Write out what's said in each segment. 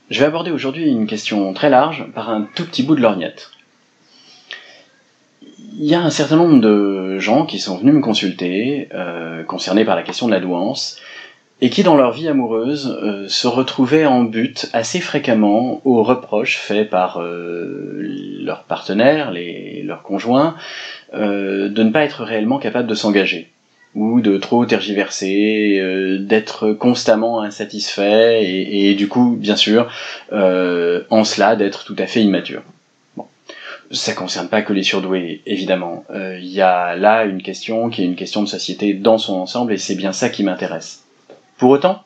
Je vais aborder aujourd'hui une question très large par un tout petit bout de lorgnette. Il y a un certain nombre de gens qui sont venus me consulter, concernés par la question de la douance, et qui dans leur vie amoureuse se retrouvaient en butte assez fréquemment aux reproches faits par leurs partenaires, leurs conjoints, de ne pas être réellement capables de s'engager, ou de trop tergiverser, d'être constamment insatisfait, et du coup, bien sûr, en cela, d'être tout à fait immature. Bon. Ça concerne pas que les surdoués, évidemment. Il y a là une question qui est une question de société dans son ensemble, et c'est bien ça qui m'intéresse. Pour autant,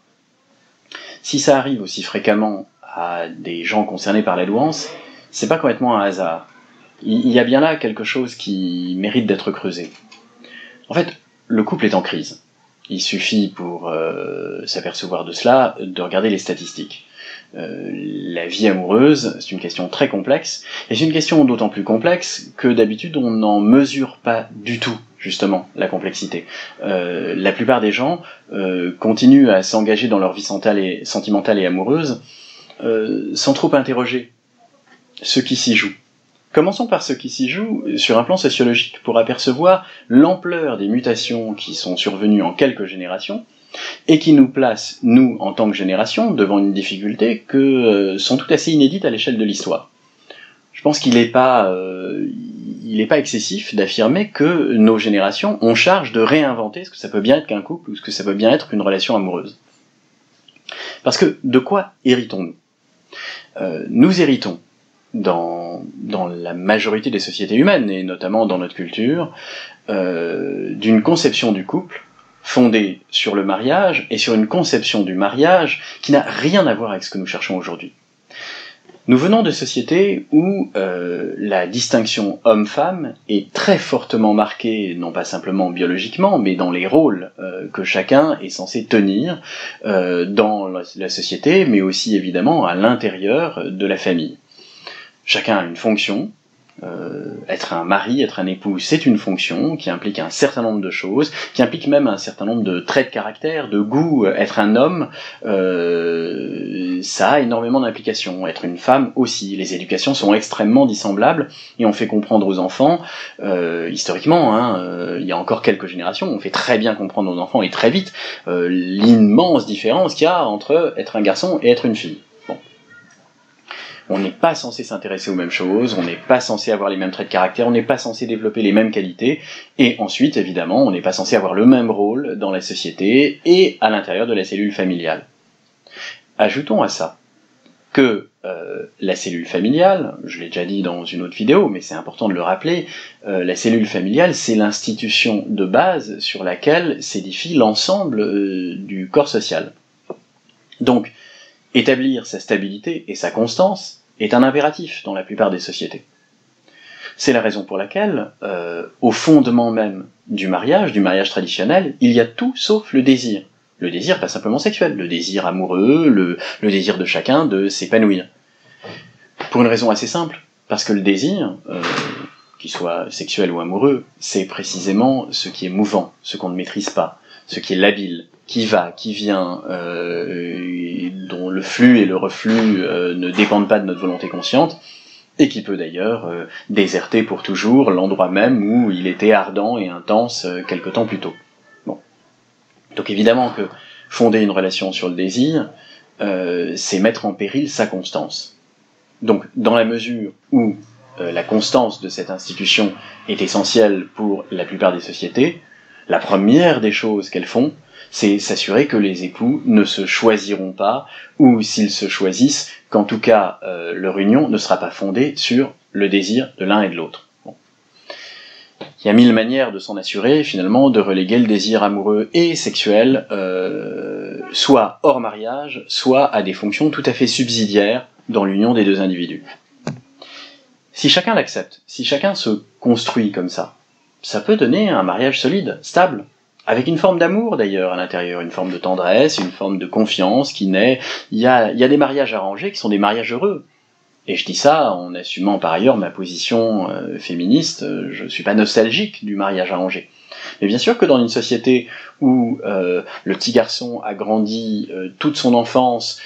si ça arrive aussi fréquemment à des gens concernés par la douance, c'est pas complètement un hasard. Il y a bien là quelque chose qui mérite d'être creusé. En fait, le couple est en crise. Il suffit pour s'apercevoir de cela de regarder les statistiques. La vie amoureuse, c'est une question très complexe, et c'est une question d'autant plus complexe que d'habitude on n'en mesure pas du tout, justement, la complexité. La plupart des gens continuent à s'engager dans leur vie sentimentale et amoureuse sans trop interroger ce qui s'y joue. Commençons par ce qui s'y joue sur un plan sociologique pour apercevoir l'ampleur des mutations qui sont survenues en quelques générations et qui nous placent, nous, en tant que génération, devant une difficulté que sont tout assez inédites à l'échelle de l'histoire. Je pense qu'il n'est pas excessif d'affirmer que nos générations ont charge de réinventer ce que ça peut bien être qu'un couple ou ce que ça peut bien être qu'une relation amoureuse. Parce que de quoi héritons-nous ? Nous héritons, dans la majorité des sociétés humaines, et notamment dans notre culture, d'une conception du couple fondée sur le mariage, et sur une conception du mariage qui n'a rien à voir avec ce que nous cherchons aujourd'hui. Nous venons de sociétés où la distinction homme-femme est très fortement marquée, non pas simplement biologiquement, mais dans les rôles que chacun est censé tenir dans la société, mais aussi évidemment à l'intérieur de la famille. Chacun a une fonction. Être un mari, être un époux, c'est une fonction qui implique un certain nombre de choses, qui implique même un certain nombre de traits de caractère, de goût. Être un homme, ça a énormément d'implications. Être une femme aussi. Les éducations sont extrêmement dissemblables et on fait comprendre aux enfants, historiquement, il y a encore quelques générations, on fait très bien comprendre aux enfants et très vite l'immense différence qu'il y a entre être un garçon et être une fille. On n'est pas censé s'intéresser aux mêmes choses, on n'est pas censé avoir les mêmes traits de caractère, on n'est pas censé développer les mêmes qualités, et ensuite, évidemment, on n'est pas censé avoir le même rôle dans la société et à l'intérieur de la cellule familiale. Ajoutons à ça que la cellule familiale, je l'ai déjà dit dans une autre vidéo, mais c'est important de le rappeler, la cellule familiale, c'est l'institution de base sur laquelle s'édifie l'ensemble du corps social. Donc, établir sa stabilité et sa constance est un impératif dans la plupart des sociétés. C'est la raison pour laquelle, au fondement même du mariage traditionnel, il y a tout sauf le désir. Le désir pas simplement sexuel, le désir amoureux, le désir de chacun de s'épanouir. Pour une raison assez simple, parce que le désir, qu'il soit sexuel ou amoureux, c'est précisément ce qui est mouvant, ce qu'on ne maîtrise pas, ce qui est labile, qui va, qui vient, dont le flux et le reflux ne dépendent pas de notre volonté consciente, et qui peut d'ailleurs déserter pour toujours l'endroit même où il était ardent et intense quelque temps plus tôt. Bon. Donc évidemment que fonder une relation sur le désir, c'est mettre en péril sa constance. Donc dans la mesure où la constance de cette institution est essentielle pour la plupart des sociétés, la première des choses qu'elles font, c'est s'assurer que les époux ne se choisiront pas, ou s'ils se choisissent, qu'en tout cas leur union ne sera pas fondée sur le désir de l'un et de l'autre. Bon. Il y a 1000 manières de s'en assurer, finalement, de reléguer le désir amoureux et sexuel, soit hors mariage, soit à des fonctions tout à fait subsidiaires dans l'union des deux individus. Si chacun l'accepte, si chacun se construit comme ça peut donner un mariage solide, stable, avec une forme d'amour d'ailleurs à l'intérieur, une forme de tendresse, une forme de confiance qui naît. Il y a des mariages arrangés qui sont des mariages heureux. Et je dis ça en assumant par ailleurs ma position féministe, je suis pas nostalgique du mariage arrangé. Mais bien sûr que dans une société où le petit garçon a grandi toute son enfance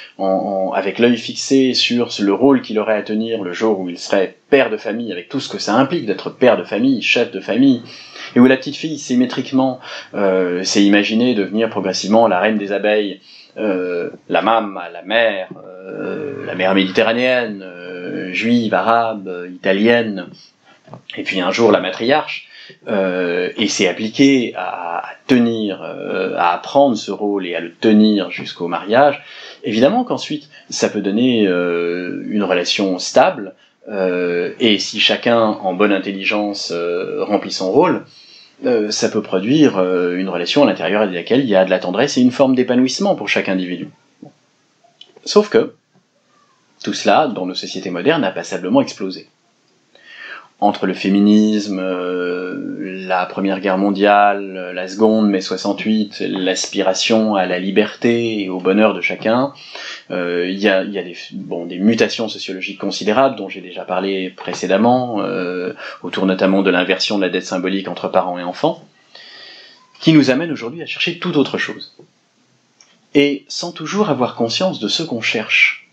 avec l'œil fixé sur le rôle qu'il aurait à tenir le jour où il serait père de famille, avec tout ce que ça implique d'être père de famille, chef de famille, et où la petite fille symétriquement s'est imaginée devenir progressivement la reine des abeilles, la mame, la mère méditerranéenne, juive, arabe, italienne, et puis un jour la matriarche, et s'est appliquée à tenir, à apprendre ce rôle et à le tenir jusqu'au mariage, évidemment qu'ensuite ça peut donner une relation stable, et si chacun en bonne intelligence remplit son rôle, ça peut produire une relation à l'intérieur de laquelle il y a de la tendresse et une forme d'épanouissement pour chaque individu. Sauf que tout cela, dans nos sociétés modernes, a passablement explosé. Entre le féminisme, la Première Guerre mondiale, la Seconde, mai 68, l'aspiration à la liberté et au bonheur de chacun, il y a des mutations sociologiques considérables dont j'ai déjà parlé précédemment, autour notamment de l'inversion de la dette symbolique entre parents et enfants, qui nous amènent aujourd'hui à chercher tout autre chose. Et sans toujours avoir conscience de ce qu'on cherche.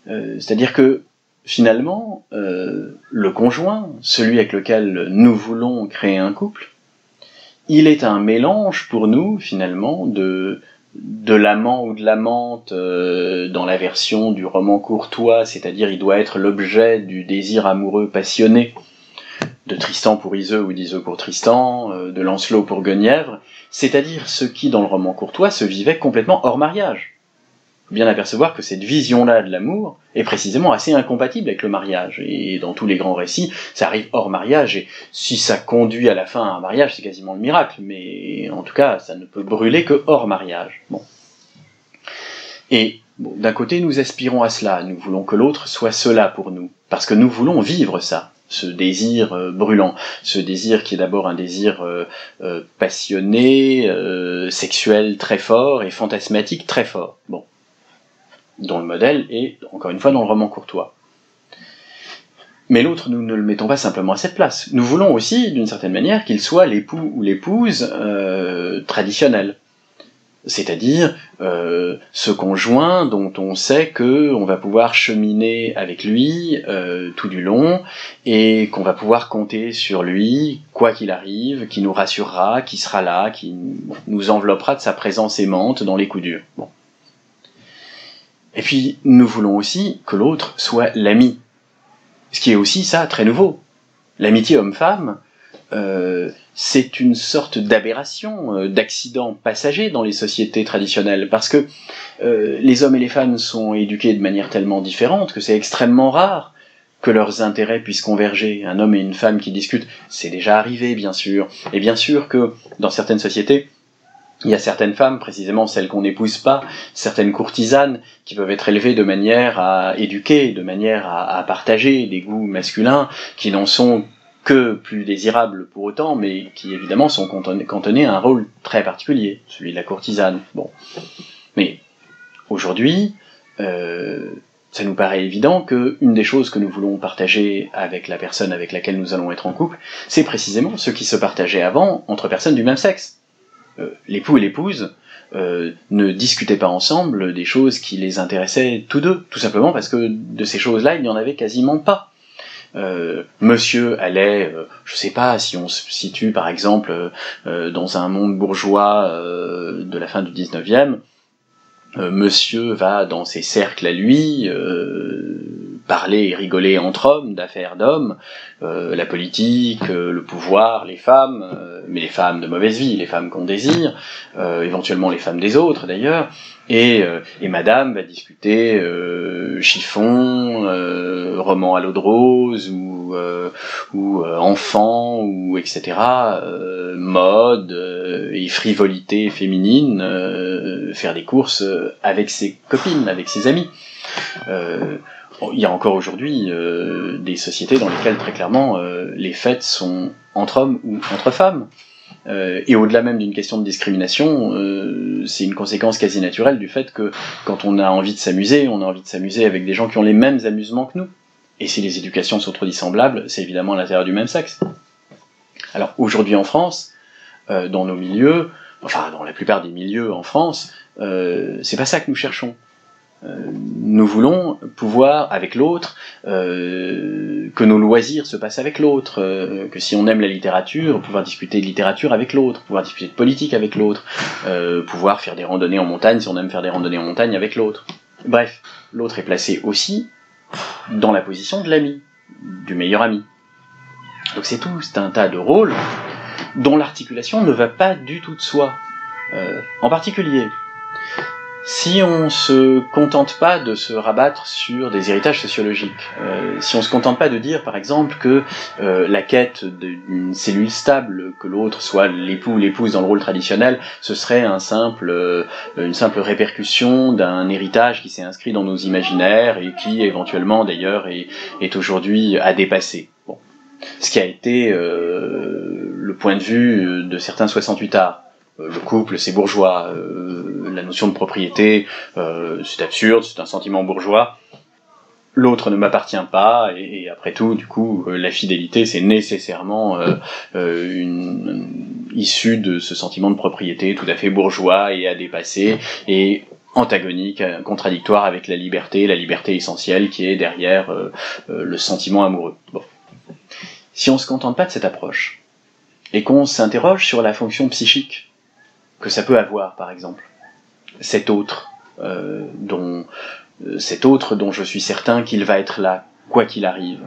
C'est-à-dire que, finalement, le conjoint, celui avec lequel nous voulons créer un couple, il est un mélange pour nous, finalement, de l'amant ou de l'amante dans la version du roman courtois, c'est-à-dire il doit être l'objet du désir amoureux passionné de Tristan pour Iseux ou d'Iseux pour Tristan, de Lancelot pour Guenièvre, c'est-à-dire ce qui, dans le roman courtois, se vivait complètement hors mariage. Bien apercevoir que cette vision-là de l'amour est précisément assez incompatible avec le mariage, et dans tous les grands récits, ça arrive hors mariage, et si ça conduit à la fin à un mariage, c'est quasiment le miracle, mais en tout cas, ça ne peut brûler que hors mariage. Bon. Et bon, d'un côté, nous aspirons à cela, nous voulons que l'autre soit cela pour nous, parce que nous voulons vivre ça, ce désir brûlant, ce désir qui est d'abord un désir passionné, sexuel très fort, et fantasmatique très fort. Bon. Dont le modèle est, encore une fois, dans le roman courtois. Mais l'autre, nous ne le mettons pas simplement à cette place. Nous voulons aussi, d'une certaine manière, qu'il soit l'époux ou l'épouse traditionnelle. C'est-à-dire ce conjoint dont on sait qu'on va pouvoir cheminer avec lui tout du long, et qu'on va pouvoir compter sur lui, quoi qu'il arrive, qui nous rassurera, qui sera là, qui nous enveloppera de sa présence aimante dans les coups durs. Bon. Et puis, nous voulons aussi que l'autre soit l'ami. Ce qui est aussi, ça, très nouveau. L'amitié homme-femme, c'est une sorte d'aberration, d'accident passager dans les sociétés traditionnelles, parce que les hommes et les femmes sont éduqués de manière tellement différente que c'est extrêmement rare que leurs intérêts puissent converger. Un homme et une femme qui discutent, c'est déjà arrivé, bien sûr. Et bien sûr que, dans certaines sociétés, il y a certaines femmes, précisément celles qu'on n'épouse pas, certaines courtisanes, qui peuvent être élevées de manière à éduquer, de manière à partager des goûts masculins, qui n'en sont que plus désirables pour autant, mais qui évidemment sont cantonnés à un rôle très particulier, celui de la courtisane. Bon. Mais aujourd'hui, ça nous paraît évident qu'une des choses que nous voulons partager avec la personne avec laquelle nous allons être en couple, c'est précisément ce qui se partageait avant entre personnes du même sexe. L'époux et l'épouse ne discutaient pas ensemble des choses qui les intéressaient tous deux, tout simplement parce que de ces choses-là, il n'y en avait quasiment pas. Monsieur allait, je sais pas, si on se situe par exemple dans un monde bourgeois de la fin du 19e, monsieur va dans ses cercles à lui parler et rigoler entre hommes, d'affaires d'hommes, la politique, le pouvoir, les femmes, mais les femmes de mauvaise vie, les femmes qu'on désire, éventuellement les femmes des autres d'ailleurs, et madame va discuter chiffon, roman à l'eau de rose, ou enfant, ou etc., mode et frivolité féminine, faire des courses avec ses copines, avec ses amis. Il y a encore aujourd'hui des sociétés dans lesquelles très clairement les fêtes sont entre hommes ou entre femmes. Et au-delà même d'une question de discrimination, c'est une conséquence quasi naturelle du fait que quand on a envie de s'amuser, on a envie de s'amuser avec des gens qui ont les mêmes amusements que nous. Et si les éducations sont trop dissemblables, c'est évidemment à l'intérieur du même sexe. Alors aujourd'hui en France, dans nos milieux, enfin dans la plupart des milieux en France, c'est pas ça que nous cherchons. Nous voulons pouvoir avec l'autre, que nos loisirs se passent avec l'autre, que si on aime la littérature, pouvoir discuter de littérature avec l'autre, pouvoir discuter de politique avec l'autre, pouvoir faire des randonnées en montagne si on aime faire des randonnées en montagne avec l'autre. Bref, l'autre est placé aussi dans la position de l'ami, du meilleur ami. Donc c'est tout, c'est un tas de rôles dont l'articulation ne va pas du tout de soi. En particulier, si on se contente pas de se rabattre sur des héritages sociologiques, si on se contente pas de dire par exemple que la quête d'une cellule stable, que l'autre soit l'époux ou l'épouse dans le rôle traditionnel, ce serait une simple répercussion d'un héritage qui s'est inscrit dans nos imaginaires et qui éventuellement d'ailleurs est aujourd'hui à dépasser. Bon. Ce qui a été le point de vue de certains 68ards. Le couple, c'est bourgeois, la notion de propriété, c'est absurde, c'est un sentiment bourgeois, l'autre ne m'appartient pas, et après tout, du coup, la fidélité, c'est nécessairement issue de ce sentiment de propriété tout à fait bourgeois et à dépasser, et antagonique, contradictoire avec la liberté essentielle qui est derrière le sentiment amoureux. Bon. Si on se contente pas de cette approche, et qu'on s'interroge sur la fonction psychique que ça peut avoir, par exemple, cet autre dont je suis certain qu'il va être là, quoi qu'il arrive.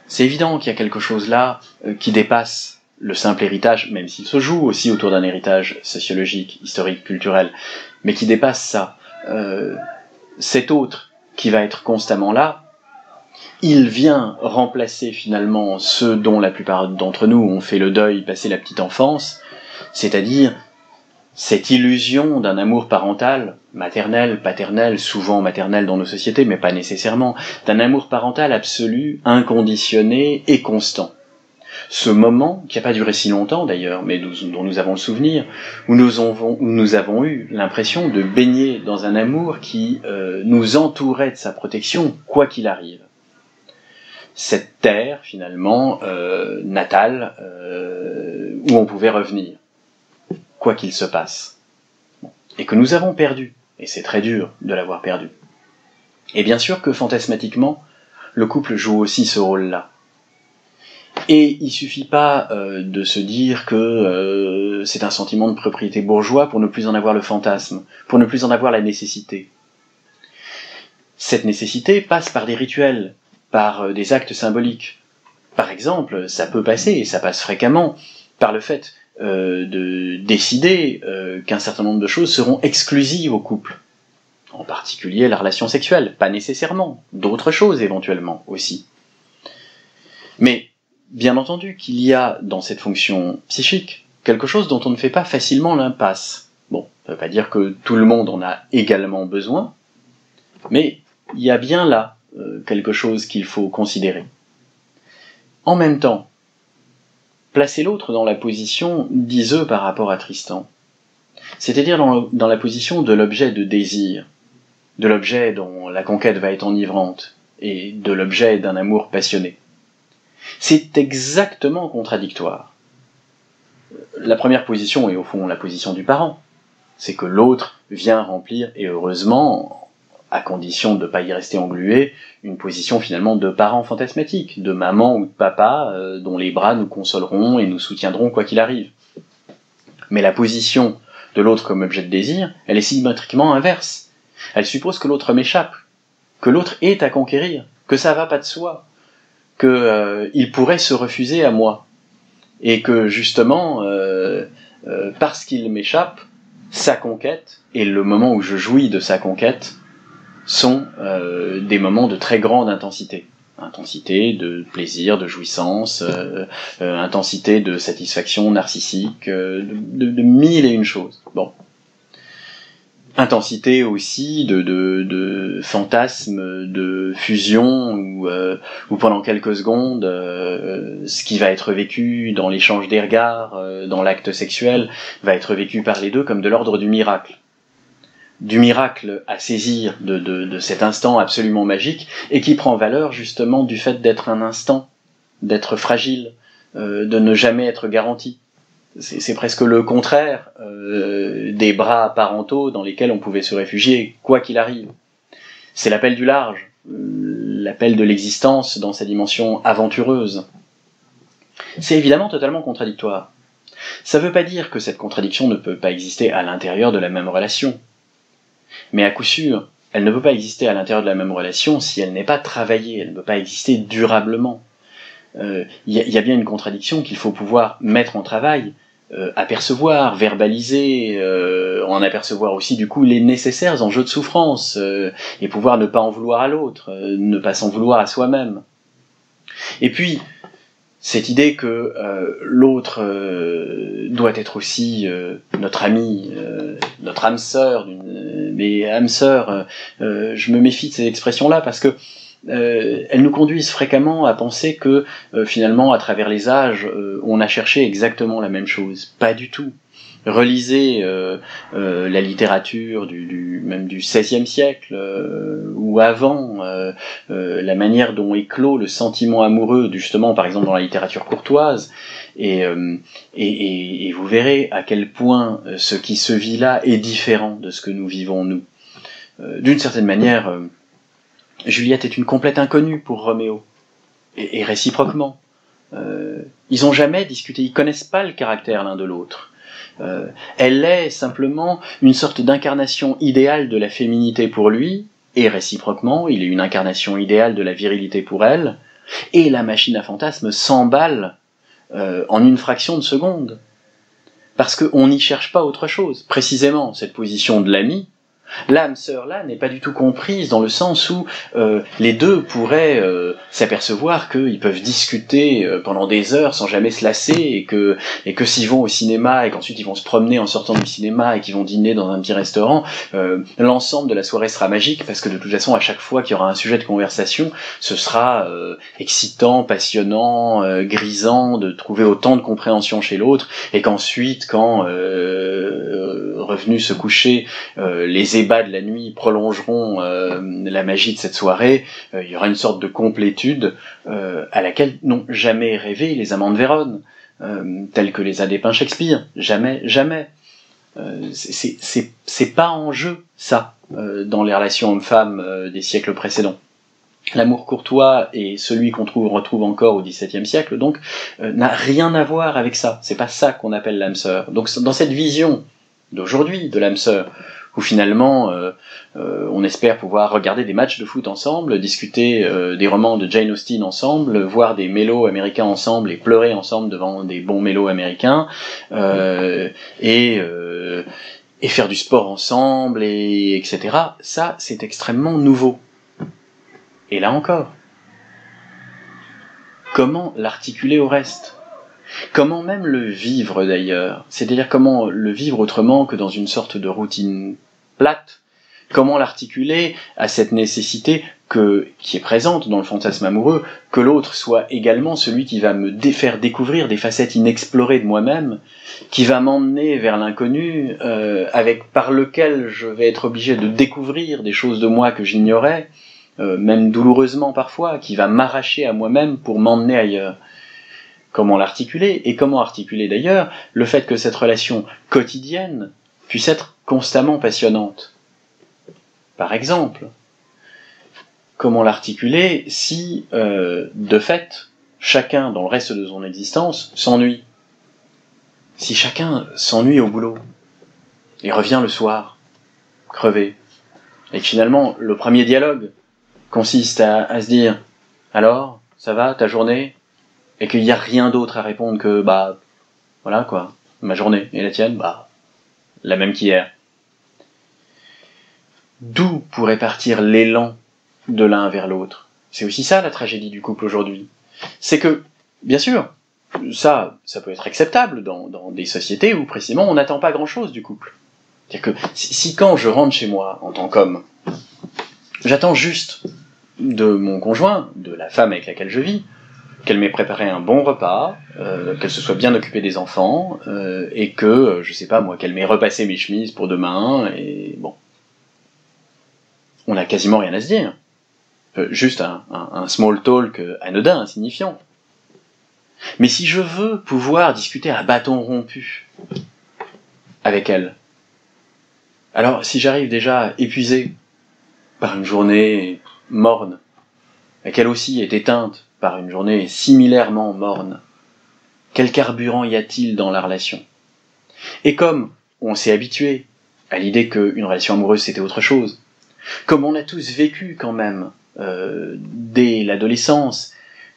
C'est évident qu'il y a quelque chose là qui dépasse le simple héritage, même s'il se joue aussi autour d'un héritage sociologique, historique, culturel, mais qui dépasse ça. Cet autre qui va être constamment là, il vient remplacer finalement ceux dont la plupart d'entre nous ont fait le deuil, passé la petite enfance, c'est-à-dire cette illusion d'un amour parental, maternel, paternel, souvent maternel dans nos sociétés, mais pas nécessairement, d'un amour parental absolu, inconditionné et constant. Ce moment, qui n'a pas duré si longtemps d'ailleurs, mais dont nous avons le souvenir, où nous avons eu l'impression de baigner dans un amour qui nous entourait de sa protection, quoi qu'il arrive. Cette terre, finalement, natale, où on pouvait revenir, quoi qu'il se passe. Et que nous avons perdu, et c'est très dur de l'avoir perdu. Et bien sûr que, fantasmatiquement, le couple joue aussi ce rôle-là. Et il suffit pas de se dire que c'est un sentiment de propriété bourgeois pour ne plus en avoir le fantasme, pour ne plus en avoir la nécessité. Cette nécessité passe par des rituels, par des actes symboliques. Par exemple, ça peut passer, et ça passe fréquemment, par le fait de décider qu'un certain nombre de choses seront exclusives au couple. En particulier la relation sexuelle, pas nécessairement, d'autres choses éventuellement aussi. Mais, bien entendu qu'il y a dans cette fonction psychique quelque chose dont on ne fait pas facilement l'impasse. Bon, ça ne veut pas dire que tout le monde en a également besoin, mais il y a bien là quelque chose qu'il faut considérer. En même temps, placer l'autre dans la position d'Iseux par rapport à Tristan, c'est-à-dire dans la position de l'objet de désir, de l'objet dont la conquête va être enivrante, et de l'objet d'un amour passionné. C'est exactement contradictoire. La première position est au fond la position du parent, c'est que l'autre vient remplir, et heureusement, à condition de ne pas y rester englué, une position finalement de parent fantasmatique, de maman ou de papa, dont les bras nous consoleront et nous soutiendront quoi qu'il arrive. Mais la position de l'autre comme objet de désir, elle est symétriquement inverse. Elle suppose que l'autre m'échappe, que l'autre est à conquérir, que ça va pas de soi, qu'il pourrait se refuser à moi, et que justement, parce qu'il m'échappe, sa conquête, et le moment où je jouis de sa conquête, sont des moments de très grande intensité. Intensité de plaisir, de jouissance, intensité de satisfaction narcissique, de mille et une choses. Bon. Intensité aussi de fantasme, de fusion, où pendant quelques secondes, ce qui va être vécu dans l'échange des regards, dans l'acte sexuel, va être vécu par les deux comme de l'ordre du miracle. Du miracle à saisir de cet instant absolument magique, et qui prend valeur justement du fait d'être un instant, d'être fragile, de ne jamais être garanti. C'est presque le contraire des bras parentaux dans lesquels on pouvait se réfugier, quoi qu'il arrive. C'est l'appel du large, l'appel de l'existence dans sa dimension aventureuse. C'est évidemment totalement contradictoire. Ça ne veut pas dire que cette contradiction ne peut pas exister à l'intérieur de la même relation. Mais à coup sûr, elle ne peut pas exister à l'intérieur de la même relation si elle n'est pas travaillée, elle ne peut pas exister durablement. Y a bien une contradiction qu'il faut pouvoir mettre en travail, apercevoir, verbaliser, en apercevoir aussi du coup les nécessaires enjeux de souffrance, et pouvoir ne pas en vouloir à l'autre, ne pas s'en vouloir à soi-même. Et puis, cette idée que l'autre doit être aussi notre ami, notre âme sœur, mais âme sœur, je me méfie de ces expressions-là parce que elles nous conduisent fréquemment à penser que finalement, à travers les âges, on a cherché exactement la même chose. Pas du tout. Relisez la littérature même du XVIe siècle ou avant, la manière dont éclot le sentiment amoureux, justement, par exemple dans la littérature courtoise, et vous verrez à quel point ce qui se vit là est différent de ce que nous vivons nous. D'une certaine manière, Juliette est une complète inconnue pour Roméo, et réciproquement. Ils n'ont jamais discuté, ils connaissent pas le caractère l'un de l'autre. Elle est simplement une sorte d'incarnation idéale de la féminité pour lui, et réciproquement, il est une incarnation idéale de la virilité pour elle, et la machine à fantasmes s'emballe en une fraction de seconde. Parce qu'on n'y cherche pas autre chose. Précisément, cette position de l'ami, l'âme sœur là n'est pas du tout comprise dans le sens où les deux pourraient s'apercevoir qu'ils peuvent discuter pendant des heures sans jamais se lasser et que s'ils vont au cinéma et qu'ensuite ils vont se promener en sortant du cinéma et qu'ils vont dîner dans un petit restaurant, l'ensemble de la soirée sera magique parce que de toute façon à chaque fois qu'il y aura un sujet de conversation, ce sera excitant, passionnant, grisant de trouver autant de compréhension chez l'autre et qu'ensuite quand revenus se coucher, les ébats de la nuit prolongeront la magie de cette soirée, il y aura une sorte de complétude à laquelle n'ont jamais rêvé les amants de Vérone, tels que les a dépeints Shakespeare. Jamais, jamais. C'est pas en jeu, ça, dans les relations hommes-femmes des siècles précédents. L'amour courtois et celui qu'on retrouve encore au XVIIe siècle, donc, n'a rien à voir avec ça. C'est pas ça qu'on appelle l'âme sœur. Donc, dans cette vision d'aujourd'hui de l'âme sœur, où finalement on espère pouvoir regarder des matchs de foot ensemble, discuter des romans de Jane Austen ensemble, voir des mélos américains ensemble et pleurer ensemble devant des bons mélos américains, et faire du sport ensemble, etc. Ça, c'est extrêmement nouveau. Et là encore, comment l'articuler au reste ? Comment même le vivre d'ailleurs ? C'est-à-dire comment le vivre autrement que dans une sorte de routine plate ? Comment l'articuler à cette nécessité qui est présente dans le fantasme amoureux, que l'autre soit également celui qui va me faire découvrir des facettes inexplorées de moi-même, qui va m'emmener vers l'inconnu, par lequel je vais être obligé de découvrir des choses de moi que j'ignorais, même douloureusement parfois, qui va m'arracher à moi-même pour m'emmener ailleurs. Comment l'articuler ? Et comment articuler d'ailleurs le fait que cette relation quotidienne puisse être constamment passionnante ? Par exemple, comment l'articuler si, de fait, chacun, dans le reste de son existence, s'ennuie ? Si chacun s'ennuie au boulot, et revient le soir, crevé, et que finalement, le premier dialogue consiste à se dire « Alors, ça va, ta journée ?» et qu'il n'y a rien d'autre à répondre que voilà quoi, ma journée, et la tienne, la même qu'hier. D'où pourrait partir l'élan de l'un vers l'autre ? C'est aussi ça la tragédie du couple aujourd'hui. C'est que, bien sûr, ça peut être acceptable dans des sociétés où précisément on n'attend pas grand-chose du couple. C'est-à-dire que si quand je rentre chez moi en tant qu'homme, j'attends juste de mon conjoint, de la femme avec laquelle je vis, qu'elle m'ait préparé un bon repas, qu'elle se soit bien occupée des enfants, et que, je sais pas moi, qu'elle m'ait repassé mes chemises pour demain, et bon. On n'a quasiment rien à se dire. Juste un small talk anodin, insignifiant. Mais si je veux pouvoir discuter à bâton rompu avec elle, alors si j'arrive déjà épuisé par une journée morne, et qu'elle aussi est éteinte par une journée similairement morne, quel carburant y a-t-il dans la relation? Et comme on s'est habitué à l'idée qu'une relation amoureuse c'était autre chose, comme on a tous vécu quand même, dès l'adolescence,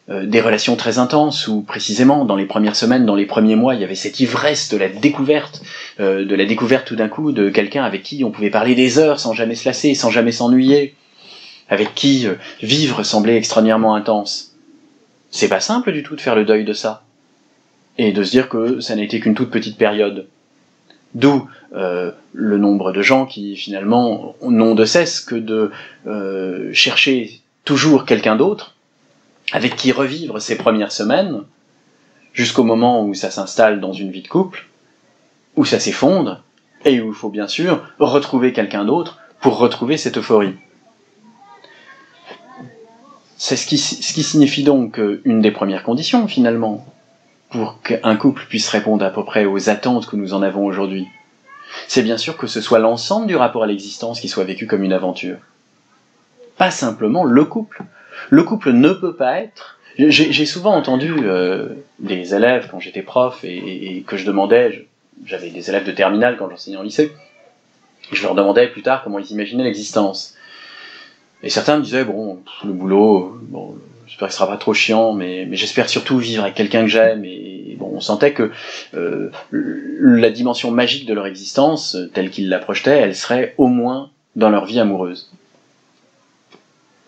des relations très intenses où précisément dans les premières semaines, dans les premiers mois, il y avait cette ivresse de la découverte tout d'un coup de quelqu'un avec qui on pouvait parler des heures sans jamais se lasser, sans jamais s'ennuyer, avec qui vivre semblait extraordinairement intense. C'est pas simple du tout de faire le deuil de ça, et de se dire que ça n'a été qu'une toute petite période. D'où le nombre de gens qui finalement n'ont de cesse que de chercher toujours quelqu'un d'autre, avec qui revivre ces premières semaines, jusqu'au moment où ça s'installe dans une vie de couple, où ça s'effondre, et où il faut bien sûr retrouver quelqu'un d'autre pour retrouver cette euphorie. C'est ce qui signifie donc une des premières conditions, finalement, pour qu'un couple puisse répondre à peu près aux attentes que nous en avons aujourd'hui. C'est bien sûr que ce soit l'ensemble du rapport à l'existence qui soit vécu comme une aventure. Pas simplement le couple. Le couple ne peut pas être... J'ai souvent entendu des élèves, quand j'étais prof, et que je demandais... J'avais des élèves de terminale quand j'enseignais en lycée, et je leur demandais plus tard comment ils imaginaient l'existence. Et certains me disaient, bon, le boulot, bon, j'espère que ce sera pas trop chiant, mais j'espère surtout vivre avec quelqu'un que j'aime. Et bon, on sentait que la dimension magique de leur existence, telle qu'ils la projetaient, elle serait au moins dans leur vie amoureuse.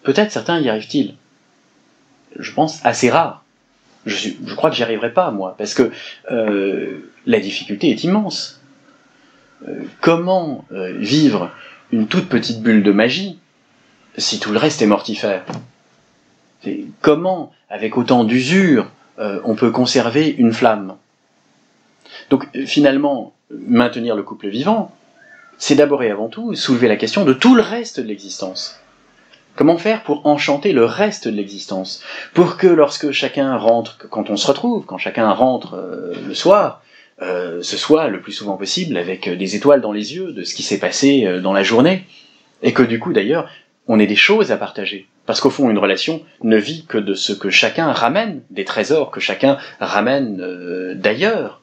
Peut-être certains y arrivent-ils. Je pense assez rare. Je crois que j'y arriverai pas, moi, parce que la difficulté est immense. Comment vivre une toute petite bulle de magie si tout le reste est mortifère? Comment, avec autant d'usure, on peut conserver une flamme? Donc finalement, maintenir le couple vivant, c'est d'abord et avant tout soulever la question de tout le reste de l'existence. Comment faire pour enchanter le reste de l'existence? Pour que lorsque chacun rentre, quand on se retrouve, quand chacun rentre le soir, ce soit le plus souvent possible avec des étoiles dans les yeux de ce qui s'est passé dans la journée, et que du coup d'ailleurs, on ait des choses à partager. Parce qu'au fond, une relation ne vit que de ce que chacun ramène, des trésors que chacun ramène d'ailleurs.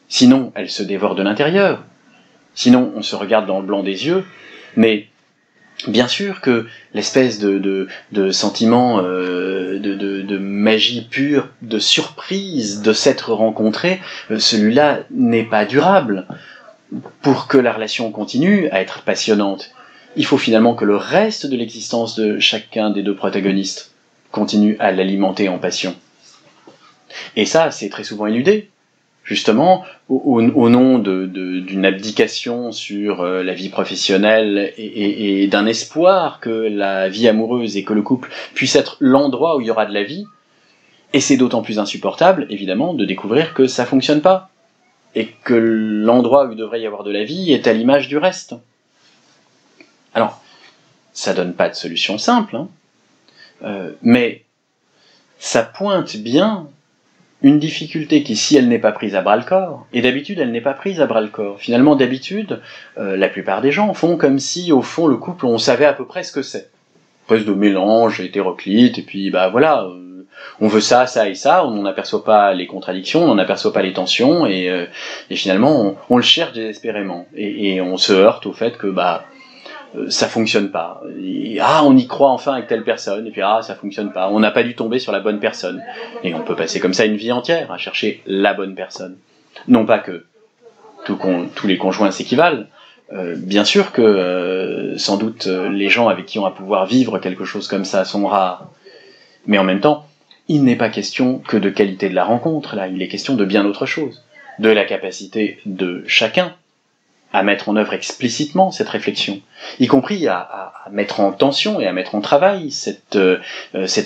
Sinon, elle se dévore de l'intérieur. Sinon, on se regarde dans le blanc des yeux. Mais bien sûr que l'espèce de sentiment de magie pure, de surprise de s'être rencontré, celui-là n'est pas durable. Pour que la relation continue à être passionnante, il faut finalement que le reste de l'existence de chacun des deux protagonistes continue à l'alimenter en passion. Et ça, c'est très souvent éludé, justement, au nom d'une abdication sur la vie professionnelle et d'un espoir que la vie amoureuse et que le couple puisse être l'endroit où il y aura de la vie. Et c'est d'autant plus insupportable, évidemment, de découvrir que ça fonctionne pas. Et que l'endroit où il devrait y avoir de la vie est à l'image du reste. Alors, ça donne pas de solution simple, hein, mais ça pointe bien une difficulté qui, si elle n'est pas prise à bras-le-corps, et d'habitude elle n'est pas prise à bras-le-corps, finalement d'habitude, la plupart des gens font comme si, au fond, le couple, on savait à peu près ce que c'est. Une espèce de mélange hétéroclite, et puis bah voilà, on veut ça, ça et ça, on n'en aperçoit pas les contradictions, on n'en aperçoit pas les tensions, et finalement on le cherche désespérément, et on se heurte au fait que bah ça fonctionne pas. Et, on y croit enfin avec telle personne, et puis ça fonctionne pas. On n'a pas dû tomber sur la bonne personne. Et on peut passer comme ça une vie entière à chercher la bonne personne. Non pas que tous les conjoints s'équivalent. Bien sûr que sans doute les gens avec qui on va pouvoir vivre quelque chose comme ça sont rares. Mais en même temps, il n'est pas question que de qualité de la rencontre, là. Il est question de bien autre chose. De la capacité de chacun à mettre en œuvre explicitement cette réflexion, y compris à mettre en tension et à mettre en travail cette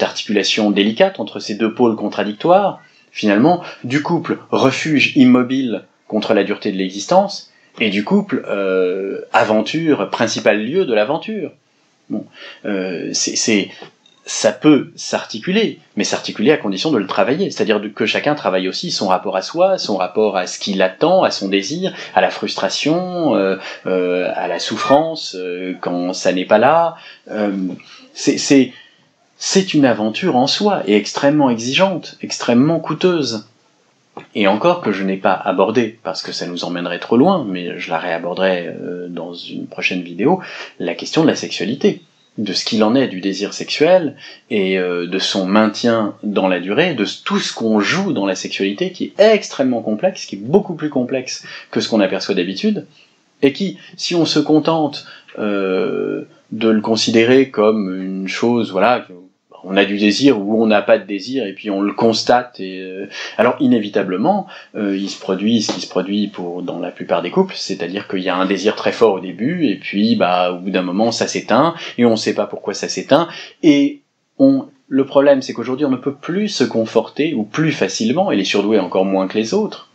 articulation délicate entre ces deux pôles contradictoires, finalement, du couple refuge immobile contre la dureté de l'existence, et du couple aventure, principal lieu de l'aventure. Bon, c'est ça peut s'articuler, mais s'articuler à condition de le travailler, c'est-à-dire que chacun travaille aussi son rapport à soi, son rapport à ce qu'il attend, à son désir, à la frustration, à la souffrance, quand ça n'est pas là. C'est une aventure en soi, et extrêmement exigeante, extrêmement coûteuse. Et encore que je n'ai pas abordé, parce que ça nous emmènerait trop loin, mais je la réaborderai dans une prochaine vidéo, la question de la sexualité, de ce qu'il en est du désir sexuel, et de son maintien dans la durée, de tout ce qu'on joue dans la sexualité, qui est extrêmement complexe, qui est beaucoup plus complexe que ce qu'on aperçoit d'habitude, et qui, si on se contente de le considérer comme une chose, voilà, on a du désir ou on n'a pas de désir et puis on le constate alors inévitablement il se produit ce qui se produit dans la plupart des couples, c'est-à-dire qu'il y a un désir très fort au début et puis au bout d'un moment ça s'éteint et on ne sait pas pourquoi ça s'éteint et le problème c'est qu'aujourd'hui on ne peut plus se conforter ou plus facilement, et les surdoués encore moins que les autres,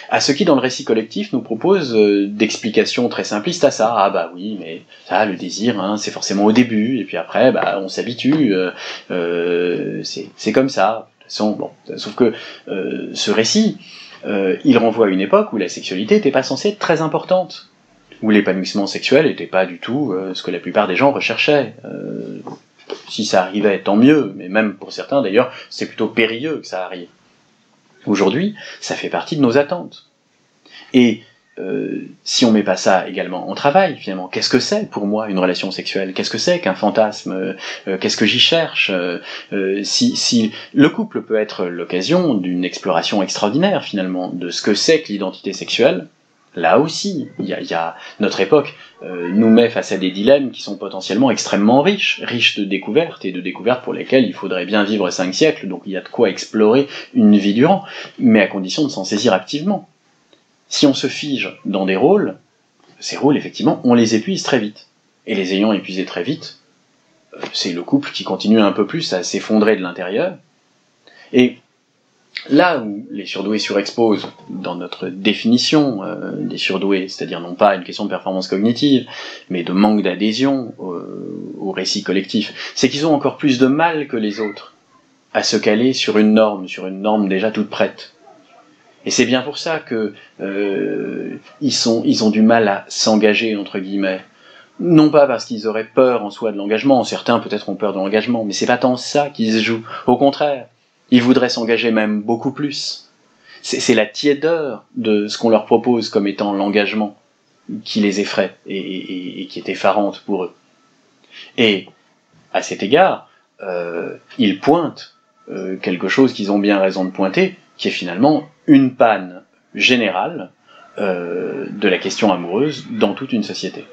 à ce qui dans le récit collectif nous propose d'explications très simplistes à ça. Ah bah oui, mais ça, le désir, hein, c'est forcément au début, et puis après, on s'habitue, c'est comme ça. De toute façon, bon, sauf que ce récit, il renvoie à une époque où la sexualité n'était pas censée être très importante, où l'épanouissement sexuel n'était pas du tout ce que la plupart des gens recherchaient. Si ça arrivait, tant mieux, mais même pour certains d'ailleurs, c'est plutôt périlleux que ça arrive. Aujourd'hui, ça fait partie de nos attentes. Et si on met pas ça également en travail, finalement, qu'est-ce que c'est pour moi une relation sexuelle? Qu'est-ce que c'est qu'un fantasme? Qu'est-ce que j'y cherche? Si le couple peut être l'occasion d'une exploration extraordinaire, finalement, de ce que c'est que l'identité sexuelle, là aussi, il y a notre époque nous met face à des dilemmes qui sont potentiellement extrêmement riches de découvertes, et de découvertes pour lesquelles il faudrait bien vivre 5 siècles, donc il y a de quoi explorer une vie durant, mais à condition de s'en saisir activement. Si on se fige dans des rôles, ces rôles, effectivement, on les épuise très vite. Et les ayant épuisés très vite, c'est le couple qui continue un peu plus à s'effondrer de l'intérieur. Et là où les surdoués surexposent, dans notre définition des surdoués, c'est-à-dire non pas une question de performance cognitive, mais de manque d'adhésion au récit collectif, c'est qu'ils ont encore plus de mal que les autres à se caler sur une norme déjà toute prête. Et c'est bien pour ça que ils ont du mal à s'engager, entre guillemets. Non pas parce qu'ils auraient peur en soi de l'engagement, certains peut-être ont peur de l'engagement, mais c'est pas tant ça qui se joue. Au contraire, ils voudraient s'engager même beaucoup plus. C'est la tiédeur de ce qu'on leur propose comme étant l'engagement qui les effraie et qui est effarante pour eux. Et à cet égard, ils pointent quelque chose qu'ils ont bien raison de pointer, qui est finalement une panne générale de la question amoureuse dans toute une société.